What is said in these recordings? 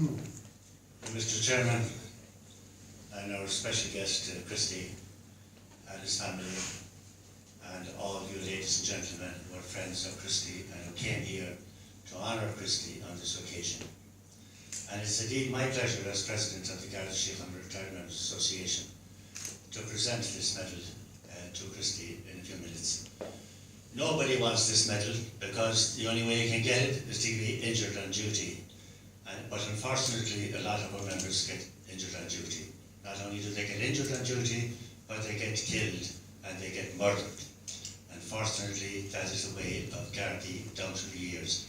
Mr. Chairman, and our special guest, Christy, and his family, and all of you ladies and gentlemen who are friends of Christy and who came here to honour Christy on this occasion. And it's indeed my pleasure as President of the Garda Síochána Retired Members Association to present this medal to Christy in a few minutes. Nobody wants this medal because the only way you can get it is to be injured on duty. But unfortunately, a lot of our members get injured on duty. Not only do they get injured on duty, but they get killed and they get murdered. Unfortunately, that is the way of Gardaí down through the years.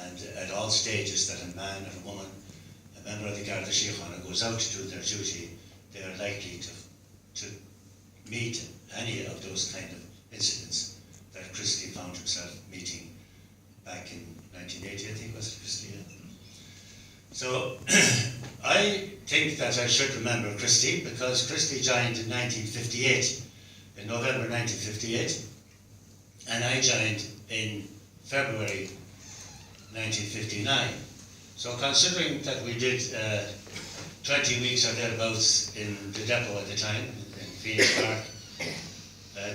And at all stages that a man or a woman, a member of the Garda Síochána, goes out to do their duty, they are likely to meet any of those kind of incidents that Christy found himself meeting back in 1980, I think, was it, Christy? So I think that I should remember Christy because Christy joined in 1958, in November 1958, and I joined in February 1959. So considering that we did 20 weeks or thereabouts in the depot at the time, in Phoenix Park,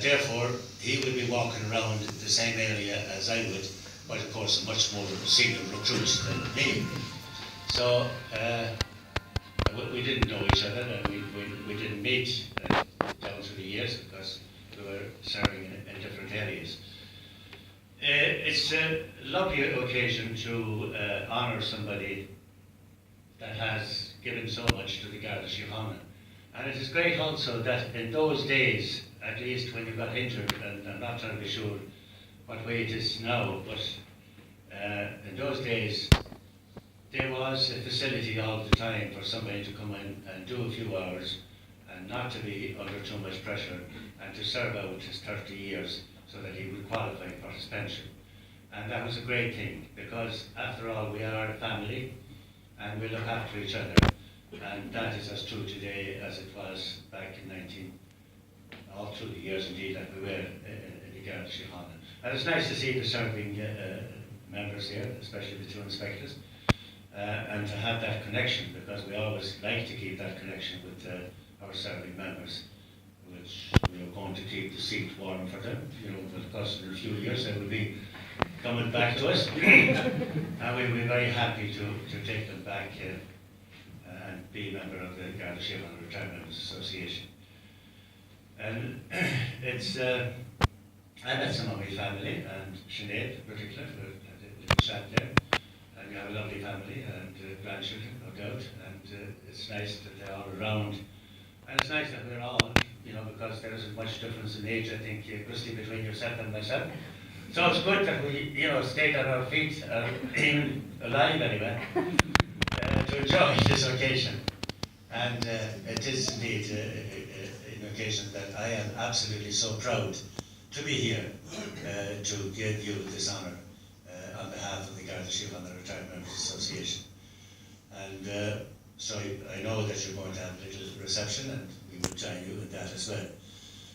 therefore he would be walking around the same area as I would, but of course a much more senior recruit than me. So we didn't know each other and we didn't meet down through the years because we were serving in different areas. It's a lovely occasion to honour somebody that has given so much to the Garda Síochána. And it is great also that in those days, at least when you got injured, and I'm not trying to be sure what way it is now, but in those days there was a facility all the time for somebody to come in and do a few hours and not to be under too much pressure and to serve out his 30 years so that he would qualify for his pension. And that was a great thing because after all we are a family and we look after each other, and that is as true today as it was back in all through the years indeed that we were in the Garda Síochána. And it's nice to see the serving members here, especially the two inspectors, and to have that connection because we always like to keep that connection with our serving members, which we are going to keep the seat warm for them. You know, of course in a few years they will be coming back to us and we'll be very happy to take them back and be a member of the Garda Síochána Retired Members Association. And it's I met some of my family and Sinead in particular, a little chat there, and we have a lovely family and grandchildren, no doubt, and it's nice that they're all around. And it's nice that we're all, you know, because there isn't much difference in age, I think, Christy, between yourself and myself. So it's good that we, you know, stayed on our feet, even alive anyway, to enjoy this occasion. And it is indeed an occasion that I am absolutely so proud to be here to give you this honour on behalf of the Garda Síochána Retired Members Association. And so I know that you're going to have a little reception and we will join you in that as well.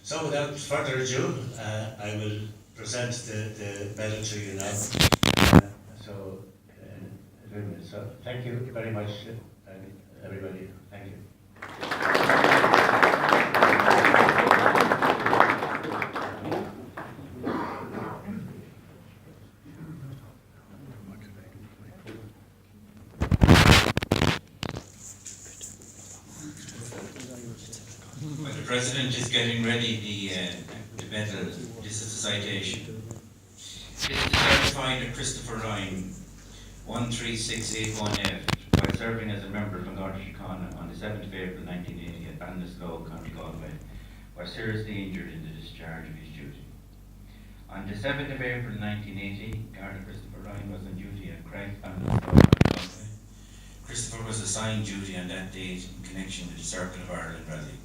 So without further ado, I will present the medal to you now. So thank you very much, everybody. Thank you. Well, the President is getting ready the medal. This is the citation. It is certified that Christopher Ryan, 13681F, while serving as a member of the Garda Síochána on the 7th of April 1980 at Ballinasloe, County Galway, was seriously injured in the discharge of his duty. On the 7th of April 1980, Garda Christopher Ryan was on duty at Craig, Ballinasloe, County Galway. Christopher was assigned duty on that date in connection with the Circle of Ireland rally,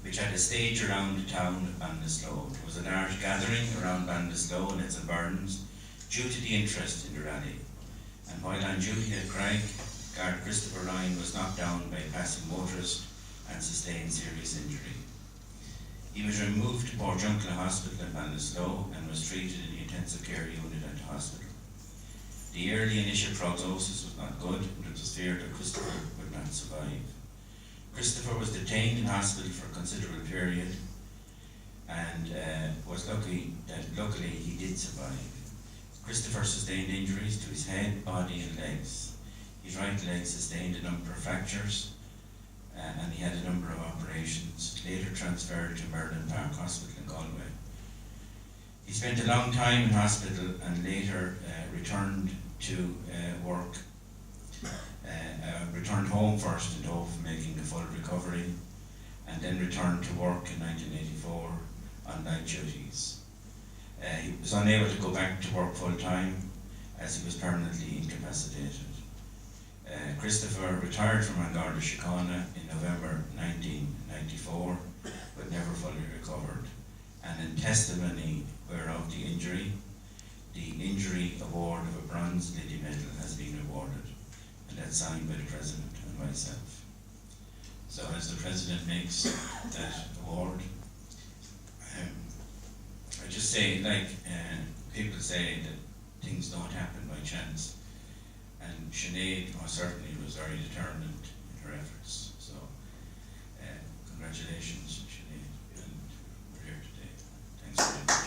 which had a stage around the town of Ballinasloe. There was a large gathering around Ballinasloe and its environs due to the interest in the rally. And while on duty at Craig, Guard Christopher Ryan was knocked down by a passing motorist and sustained serious injury. He was removed to Portjunkla Hospital in Ballinasloe and was treated in the intensive care unit at the hospital. The early initial prognosis was not good, but it was feared that Christopher would not survive. Christopher was detained in hospital for a considerable period, and was luckily he did survive. Christopher sustained injuries to his head, body and legs. His right leg sustained a number of fractures, and he had a number of operations, later transferred to Merlin Park Hospital in Galway. He spent a long time in hospital and later returned to work, returned home first in hope of making a full recovery, and then returned to work in 1984 on night duties. He was unable to go back to work full time as he was permanently incapacitated. Christopher retired from An Garda Síochána in November 1994, but never fully recovered. And in testimony whereof the injury award of a bronze Liddy medal has been awarded, and that's signed by the President and myself. So as the President makes that award, I just say, like people say that things don't happen by chance, and Sinead most certainly was very determined in her efforts. So congratulations, Sinead, and we're here today. Thanks very much.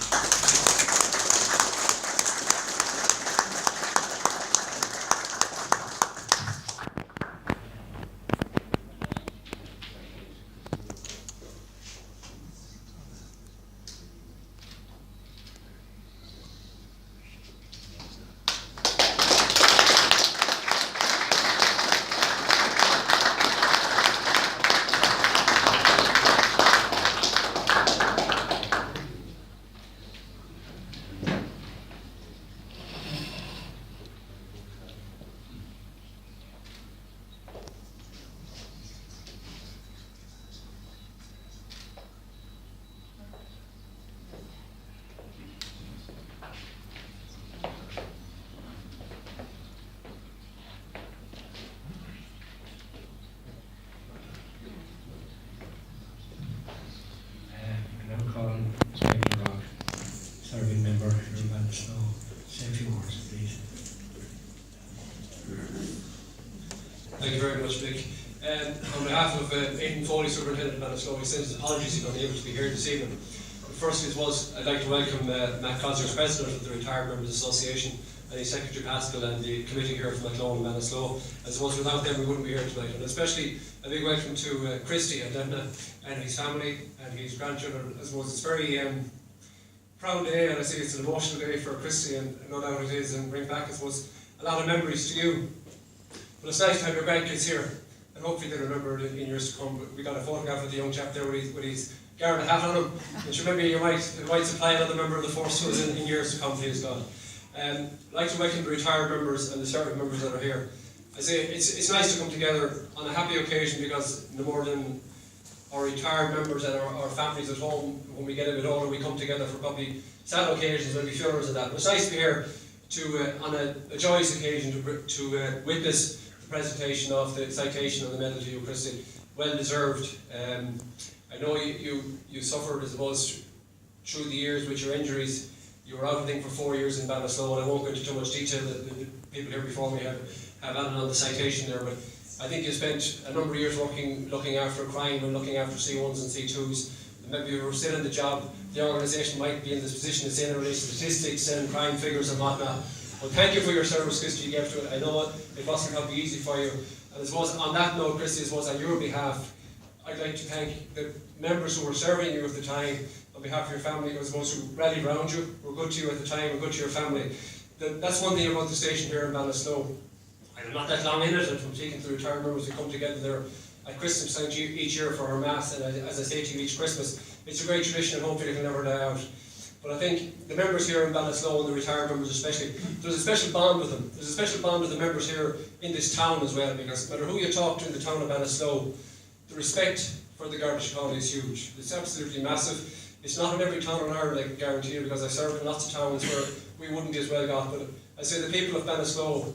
Serving member here in Ballinasloe. Say a few words, please. Thank you very much, Vic. On behalf of Aidan Foley, Superintendent of Ballinasloe, he sends his apologies he's not able to be here this evening. Firstly, I'd like to welcome Matt Cosner, President of the Retired Members Association, and his Secretary Pascal and the committee here from Athlone and Ballinasloe. I suppose without them we wouldn't be here tonight. And especially a big welcome to Christy and Edna and his family and his grandchildren. I suppose it's very proud day, and I see it's an emotional day for Christy, and no doubt it is, and bring back, I suppose, a lot of memories to you. But it's nice to have your grandkids here, and hopefully they'll remember it in years to come. We got a photograph of the young chap there with his Garda hat on him, which maybe you might supply another member of the force to us in years to come, please God. I'd like to welcome the retired members and the serving members that are here. I say it's nice to come together on a happy occasion, because no more than our retired members and our families at home, when we get a bit older, we come together for probably sad occasions, maybe funerals and that. But it's nice to be here on a joyous occasion to witness the presentation of the citation and the medal to you, Christy. Well deserved. I know you suffered, I suppose, through the years with your injuries. You were out, I think, for 4 years in Ballinasloe, and I won't go into too much detail. The people here before me have added on the citation there, but I think you spent a number of years looking after crime and looking after C1s and C2s. And maybe if you were still in the job, the organisation might be in this position it's in relation to statistics and crime figures and whatnot. Well, thank you for your service, Christy, you gave to it. I know it wasn't going to be easy for you. And I suppose on that note, Christy, I suppose on your behalf, I'd like to thank the members who were serving you at the time, on behalf of your family, I suppose, who rallied around you, were good to you at the time, were good to your family. That's one thing about the station here in Ballinasloe. I'm not that long in it, and from speaking to the retired members who come together there at Christmas time each year for our Mass, and as I say to you each Christmas, it's a great tradition and hopefully it will never die out. But I think the members here in Ballinasloe, and the retired members especially, there's a special bond with them. There's a special bond with the members here in this town as well, because no matter who you talk to in the town of Ballinasloe, the respect for the Garda Síochána is huge. It's absolutely massive. It's not in every town in Ireland, I can guarantee you, because I served in lots of towns where we wouldn't be as well got. But I say the people of Ballinasloe,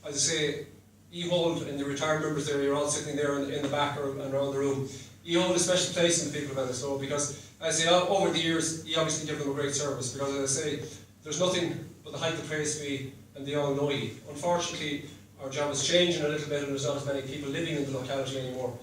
as I say, you hold, and the retired members there, you're all sitting there in the back or and around the room, you hold a special place in the people of Ballinasloe, because as I say, over the years, you obviously give them a great service, because as I say, there's nothing but the height of praise to be and they all know you. Unfortunately, our job is changing a little bit and there's not as many people living in the locality anymore.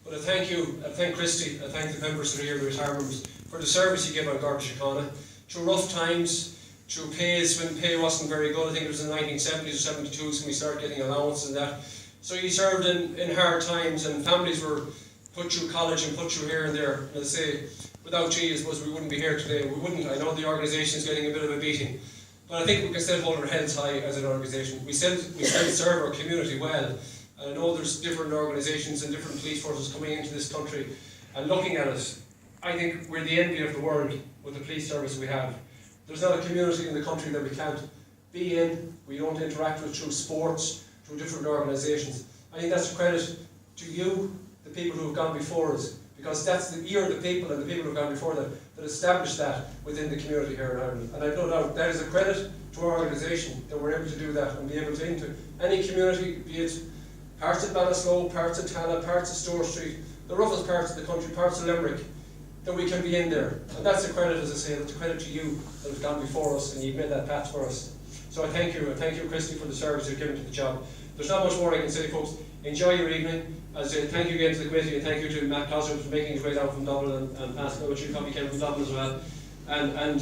But I thank you, I thank Christy, I thank the members that are here, the retired members, for the service you give on Garda Síochána. Through rough times, through pays when pay wasn't very good, I think it was in the 1970s or 72s when we started getting allowances and that. So you served in hard times and families were put through college and put through here and there. And I say, without you, I suppose we wouldn't be here today. We wouldn't. I know the organisation is getting a bit of a beating. But I think we can still hold our heads high as an organisation. We still serve our community well. And I know there's different organisations and different police forces coming into this country and looking at us. I think we're the envy of the world with the police service we have. There's not a community in the country that we can't be in, we don't interact with through sports, through different organisations. I think that's a credit to you, the people who have gone before us, because you're the people and the people who have gone before that established that within the community here in Ireland. And I've no doubt that is a credit to our organisation that we're able to do that and be able to into any community, be it parts of Ballinasloe, parts of Tala, parts of Store Street, the roughest parts of the country, parts of Limerick, that we can be in there. And that's a credit, as I say, that's a credit to you that have gone before us and you've made that path for us. So I thank you Christy, for the service you've given to the job. There's not much more I can say, folks. Enjoy your evening. As I say, thank you again to the committee and thank you to Matt Cosgrove for making his way down from Dublin and passing out. You probably came from Dublin as well. And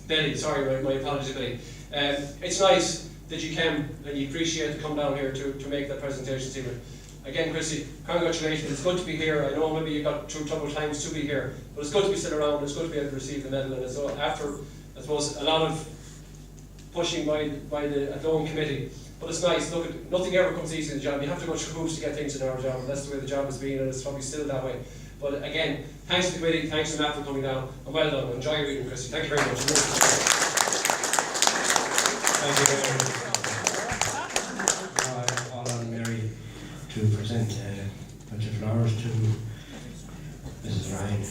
Billy, sorry, my apologies, Billy. It's nice that you came and you appreciate to come down here to make that presentation this evening. Again, Christy, congratulations. It's good to be here. I know maybe you got through troubled times to be here, but it's good to be still around. It's good to be able to receive the medal. And so after, I suppose, a lot of pushing by the own committee. But it's nice. Look, nothing ever comes easy in the job. You have to go through hoops to get things in our job, and that's the way the job has been, and it's probably still that way. But again, thanks to the committee, thanks to Matt for coming down, and well done. Enjoy your evening, Christy. Thank you very much. Thank you very much. I call on Mary to present a bunch of flowers to Mrs. Ryan.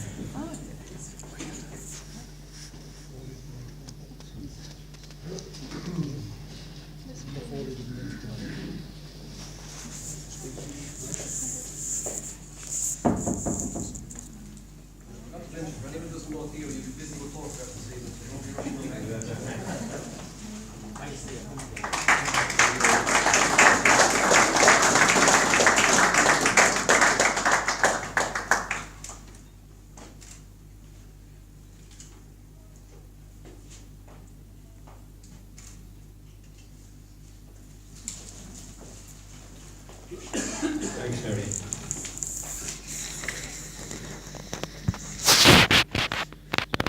Thanks, Mary.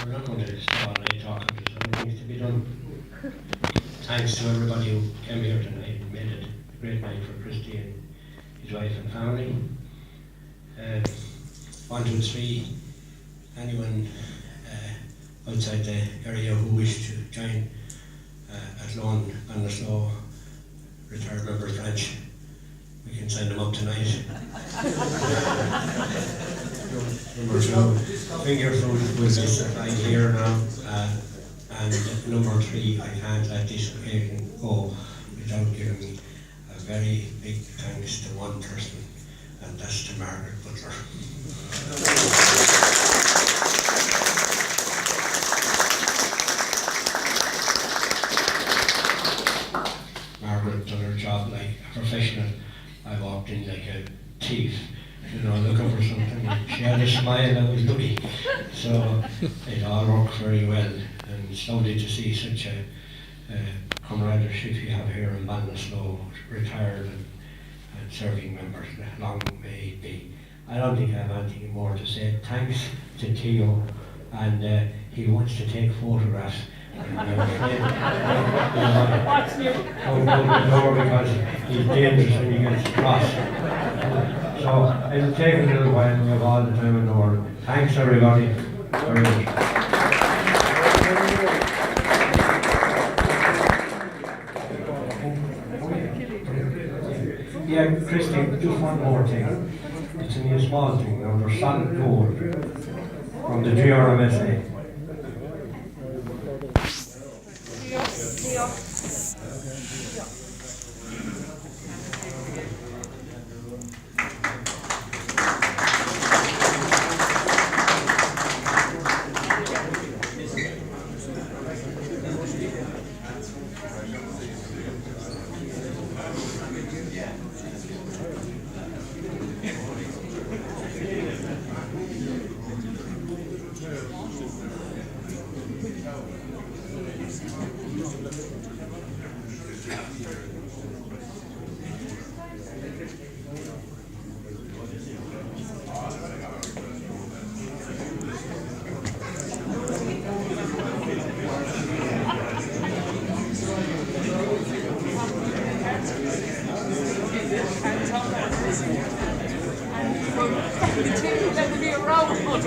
We're not going to stop all night talking, there's other things to be done. Thanks to everybody who came here tonight and made it a great night for Christy and his wife and family. 1, 2, 3, anyone outside the area who wish to join at Lawn Ballinasloe Retired Members Branch, we can sign them up tonight. Number 2, finger food will be supplied here now. And number 3, I can't let this occasion go without giving a very big thanks to one person, and that's to Margaret Butler. Margaret done her job like a professional. I walked in like a thief, looking for something. She had a smile, I was lucky. So it all worked very well, and it's lovely to see such a camaraderie you have here in Ballinasloe, retired and serving members. Long may it be. I don't think I have anything more to say. Thanks to Theo, and he wants to take photographs. I'm afraid don't open the door because he's dangerous when he gets across. So it'll take a little while, we have all the time in the world. Thanks everybody very much. Yeah, Christy, just one more thing. It's only a small thing. Now, there's solid gold from the GRMSA. Let me be around. Oh,